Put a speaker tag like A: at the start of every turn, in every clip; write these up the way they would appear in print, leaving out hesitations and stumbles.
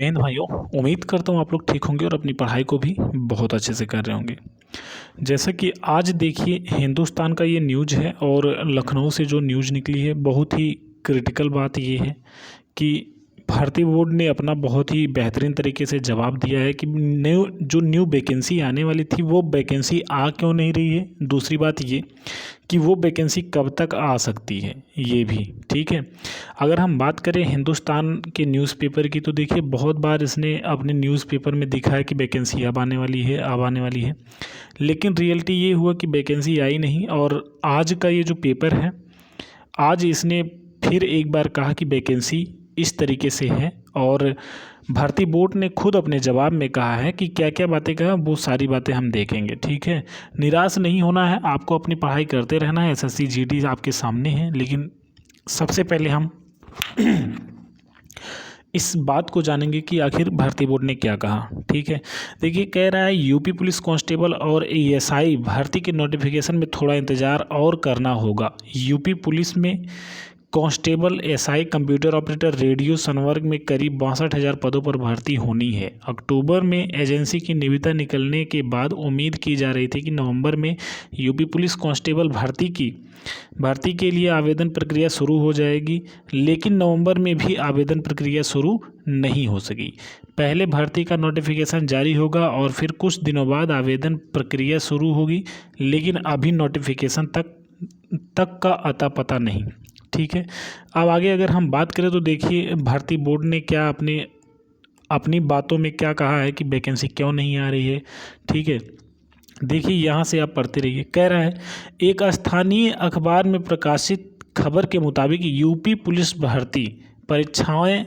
A: बहन भाइयों, उम्मीद करता हूँ आप लोग ठीक होंगे और अपनी पढ़ाई को भी बहुत अच्छे से कर रहे होंगे। जैसा कि आज देखिए हिंदुस्तान का ये न्यूज़ है और लखनऊ से जो न्यूज़ निकली है, बहुत ही क्रिटिकल बात ये है कि भारतीय बोर्ड ने अपना बहुत ही बेहतरीन तरीके से जवाब दिया है कि न्यू वैकेंसी आने वाली थी वो वैकेंसी आ क्यों नहीं रही है। दूसरी बात ये कि वो वैकेंसी कब तक आ सकती है, ये भी ठीक है। अगर हम बात करें हिंदुस्तान के न्यूज़पेपर की, तो देखिए बहुत बार इसने अपने न्यूज़पेपर में दिखा है कि वैकेंसी अब आने वाली है, अब आने वाली है, लेकिन रियलिटी ये हुआ कि वैकेंसी आई नहीं। और आज का ये जो पेपर है, आज इसने फिर एक बार कहा कि वैकेंसी इस तरीके से है। और भारतीय बोर्ड ने खुद अपने जवाब में कहा है कि क्या क्या बातें कहा, वो सारी बातें हम देखेंगे, ठीक है। निराश नहीं होना है, आपको अपनी पढ़ाई करते रहना है। एसएससी जीडी आपके सामने है, लेकिन सबसे पहले हम इस बात को जानेंगे कि आखिर भारतीय बोर्ड ने क्या कहा, ठीक है। देखिए, कह रहा है यूपी पुलिस कांस्टेबल और एएसआई भर्ती के नोटिफिकेशन में थोड़ा इंतज़ार और करना होगा। यूपी पुलिस में constable, SI, computer operator, radio संवर्ग में करीब 62,000 पदों पर भर्ती होनी है। अक्टूबर में एजेंसी की निविदा निकलने के बाद उम्मीद की जा रही थी कि नवंबर में यूपी पुलिस कांस्टेबल भर्ती के लिए आवेदन प्रक्रिया शुरू हो जाएगी, लेकिन नवंबर में भी आवेदन प्रक्रिया शुरू नहीं हो सकी। पहले भर्ती का नोटिफिकेशन जारी होगा और फिर कुछ दिनों बाद आवेदन प्रक्रिया शुरू होगी, लेकिन अभी नोटिफिकेशन तक का अता पता नहीं, ठीक है। अब आगे अगर हम बात करें तो देखिए भारतीय बोर्ड ने क्या अपनी बातों में क्या कहा है कि वैकेंसी क्यों नहीं आ रही है, ठीक है। देखिए यहाँ से आप पढ़ते रहिए। कह रहा है, एक स्थानीय अखबार में प्रकाशित खबर के मुताबिक यूपी पुलिस भर्ती परीक्षाएं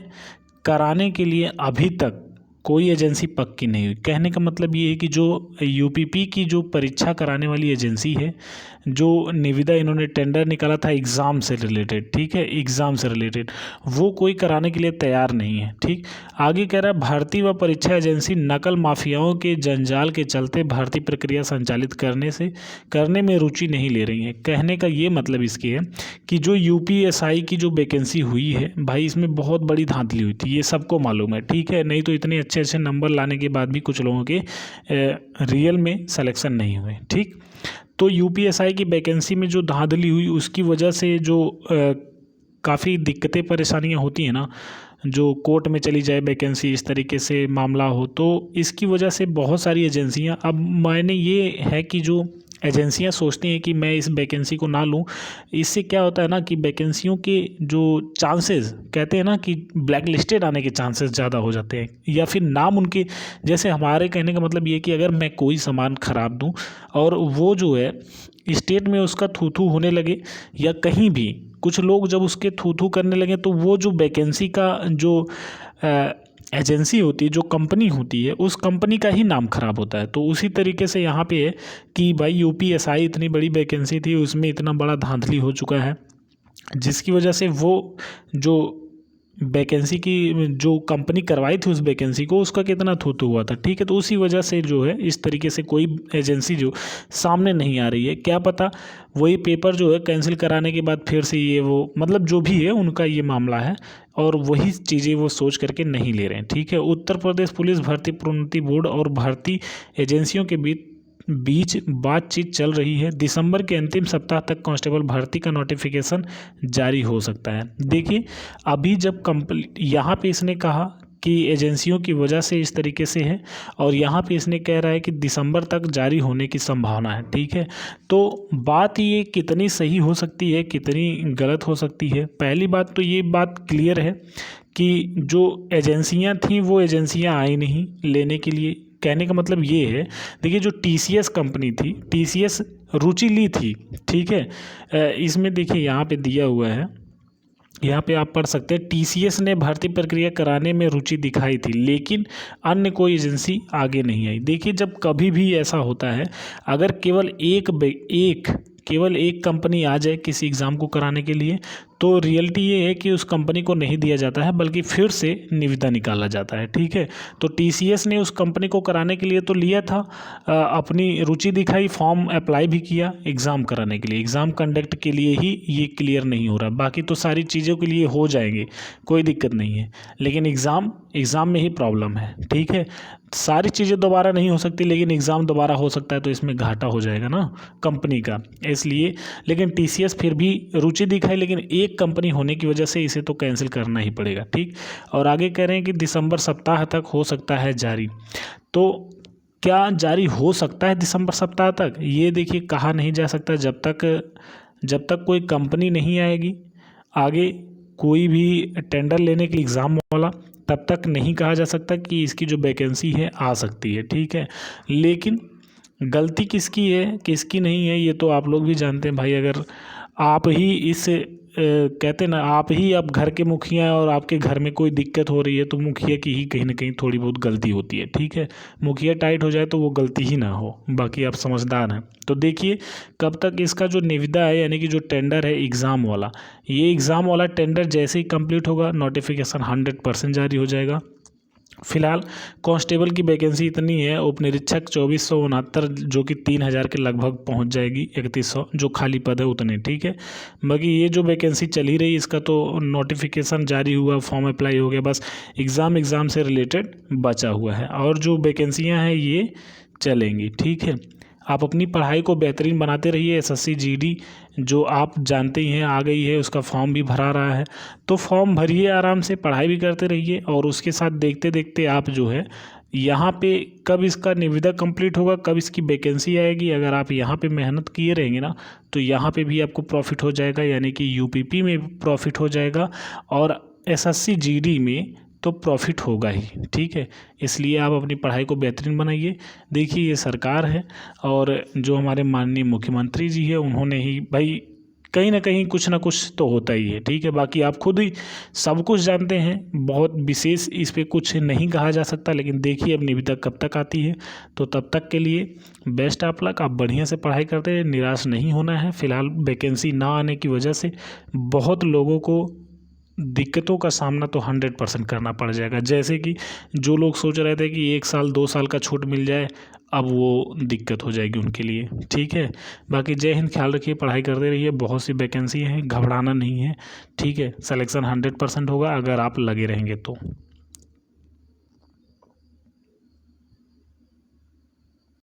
A: कराने के लिए अभी तक कोई एजेंसी पक्की नहीं हुई। कहने का मतलब ये है कि जो यूपीपी की जो परीक्षा कराने वाली एजेंसी है, जो निविदा इन्होंने टेंडर निकाला था एग्ज़ाम से रिलेटेड, ठीक है, एग्ज़ाम से रिलेटेड, वो कोई कराने के लिए तैयार नहीं है, ठीक। आगे कह रहा है, भारतीय व परीक्षा एजेंसी नकल माफियाओं के जंजाल के चलते भर्ती प्रक्रिया संचालित करने में रुचि नहीं ले रही है। कहने का ये मतलब इसकी है कि जो यूपीएसआई की जो वैकेंसी हुई है भाई, इसमें बहुत बड़ी धांधली हुई थी, ये सबको मालूम है, ठीक है। नहीं तो इतने अच्छे अच्छे नंबर लाने के बाद भी कुछ लोगों के रियल में सिलेक्शन नहीं हुए, ठीक। तो यूपीएसआई की वैकेंसी में जो धांधली हुई उसकी वजह से जो काफ़ी दिक्कतें परेशानियां होती हैं ना, जो कोर्ट में चली जाए वैकेंसी, इस तरीके से मामला हो, तो इसकी वजह से बहुत सारी एजेंसियां, अब मायने ये है कि जो एजेंसियां सोचती हैं कि मैं इस वैकेंसी को ना लूं, इससे क्या होता है ना कि वैकेंसियों के जो चांसेस, कहते हैं ना कि ब्लैक लिस्टेड आने के चांसेस ज़्यादा हो जाते हैं, या फिर नाम उनके, जैसे हमारे कहने का मतलब ये कि अगर मैं कोई सामान ख़राब दूं और वो जो है स्टेट में उसका थू थू होने लगे, या कहीं भी कुछ लोग जब उसके थू थू करने लगे, तो वो जो वैकेंसी का जो एजेंसी होती है, जो कंपनी होती है, उस कंपनी का ही नाम खराब होता है। तो उसी तरीके से यहाँ पे है कि भाई यूपीएसआई इतनी बड़ी वैकेंसी थी, उसमें इतना बड़ा धांधली हो चुका है, जिसकी वजह से वो जो वैकेंसी की जो कंपनी करवाई थी उस वैकेंसी को, उसका कितना थू-थू हुआ था, ठीक है। तो उसी वजह से जो है इस तरीके से कोई एजेंसी जो सामने नहीं आ रही है। क्या पता वही पेपर जो है कैंसिल कराने के बाद फिर से ये वो, मतलब जो भी है उनका ये मामला है, और वही चीज़ें वो सोच करके नहीं ले रहे हैं, ठीक है। उत्तर प्रदेश पुलिस भर्ती प्रोन्नति बोर्ड और भर्ती एजेंसियों के बीच बातचीत चल रही है। दिसंबर के अंतिम सप्ताह तक कांस्टेबल भर्ती का नोटिफिकेशन जारी हो सकता है। देखिए, अभी जब यहाँ पे इसने कहा कि एजेंसियों की वजह से इस तरीके से है, और यहाँ पे इसने कह रहा है कि दिसंबर तक जारी होने की संभावना है, ठीक है। तो बात ये कितनी सही हो सकती है, कितनी गलत हो सकती है, पहली बात तो ये बात क्लियर है कि जो एजेंसियां थीं वो एजेंसियां आई नहीं लेने के लिए। कहने का मतलब ये है, देखिए जो टीसीएस कंपनी थी, टीसीएस रुचि ली थी, ठीक है। इसमें देखिए यहाँ पे दिया हुआ है, यहाँ पे आप पढ़ सकते हैं, टीसीएस ने भर्ती प्रक्रिया कराने में रुचि दिखाई थी, लेकिन अन्य कोई एजेंसी आगे नहीं आई। देखिए, जब कभी भी ऐसा होता है, अगर केवल एक कंपनी आ जाए किसी एग्ज़ाम को कराने के लिए, तो रियलिटी ये है कि उस कंपनी को नहीं दिया जाता है, बल्कि फिर से निविदा निकाला जाता है। ठीक है, तो TCS ने उस कंपनी को कराने के लिए तो लिया था, अपनी रुचि दिखाई, फॉर्म अप्लाई भी किया एग्ज़ाम कराने के लिए, एग्ज़ाम कंडक्ट के लिए ही ये क्लियर नहीं हो रहा, बाकी तो सारी चीज़ों के लिए हो जाएंगे, कोई दिक्कत नहीं है, लेकिन एग्ज़ाम में ही प्रॉब्लम है। ठीक है, सारी चीज़ें दोबारा नहीं हो सकती, लेकिन एग्ज़ाम दोबारा हो सकता है, तो इसमें घाटा हो जाएगा ना कंपनी का, इसलिए। लेकिन TCS फिर भी रुचि दिखाई, लेकिन एक कंपनी होने की वजह से इसे तो कैंसिल करना ही पड़ेगा। ठीक, और आगे कह रहे हैं कि दिसंबर सप्ताह तक हो सकता है जारी। तो क्या जारी हो सकता है दिसंबर सप्ताह तक? ये देखिए, कहा नहीं जा सकता जब तक कोई कंपनी नहीं आएगी आगे, कोई भी टेंडर लेने के लिए एग्ज़ाम वाला, तब तक नहीं कहा जा सकता कि इसकी जो वैकेंसी है आ सकती है। ठीक है, लेकिन गलती किसकी है किसकी नहीं है ये तो आप लोग भी जानते हैं भाई। अगर आप ही कहते ना, आप ही अब घर के मुखिया हैं और आपके घर में कोई दिक्कत हो रही है, तो मुखिया की ही कहीं ना कहीं थोड़ी बहुत गलती होती है। ठीक है, मुखिया टाइट हो जाए तो वो गलती ही ना हो, बाकी आप समझदार हैं। तो देखिए कब तक इसका जो निविदा है, यानी कि जो टेंडर है एग्ज़ाम वाला, ये एग्ज़ाम वाला टेंडर जैसे ही कंप्लीट होगा, नोटिफिकेशन 100% जारी हो जाएगा। फिलहाल कांस्टेबल की वैकेंसी इतनी है, उप निरीक्षक 2469, जो कि 3000 के लगभग पहुंच जाएगी, 3100 जो खाली पद है उतने। ठीक है, बाकी ये जो वैकेंसी चल ही रही, इसका तो नोटिफिकेशन जारी हुआ, फॉर्म अप्लाई हो गया, बस एग्ज़ाम से रिलेटेड बचा हुआ है, और जो वैकेंसियाँ हैं ये चलेंगी। ठीक है, आप अपनी पढ़ाई को बेहतरीन बनाते रहिए। SSC GD जो आप जानते ही हैं आ गई है, उसका फॉर्म भी भरा रहा है, तो फॉर्म भरिए, आराम से पढ़ाई भी करते रहिए, और उसके साथ देखते देखते आप जो है यहाँ पे कब इसका निविदा कंप्लीट होगा, कब इसकी वैकेंसी आएगी, अगर आप यहाँ पे मेहनत किए रहेंगे ना, तो यहाँ पे भी आपको प्रॉफिट हो जाएगा, यानी कि UPP में प्रॉफिट हो जाएगा, और SSC GD में तो प्रॉफिट होगा ही। ठीक है, इसलिए आप अपनी पढ़ाई को बेहतरीन बनाइए। देखिए ये सरकार है, और जो हमारे माननीय मुख्यमंत्री जी है, उन्होंने ही भाई कहीं ना कहीं कुछ ना कुछ तो होता ही है। ठीक है, बाकी आप खुद ही सब कुछ जानते हैं, बहुत विशेष इस पे कुछ नहीं कहा जा सकता, लेकिन देखिए अब निविदा कब तक आती है। तो तब तक के लिए बेस्ट ऑफ लक, आप बढ़िया से पढ़ाई करते हैं, निराश नहीं होना है। फिलहाल वैकेंसी ना आने की वजह से बहुत लोगों को दिक्कतों का सामना तो 100% करना पड़ जाएगा। जैसे कि जो लोग सोच रहे थे कि 1 साल 2 साल का छूट मिल जाए, अब वो दिक्कत हो जाएगी उनके लिए। ठीक है, बाकी जय हिंद, ख्याल रखिए, पढ़ाई करते रहिए, बहुत सी वैकेंसी हैं, घबराना नहीं है। ठीक है, सिलेक्शन 100% होगा अगर आप लगे रहेंगे तो।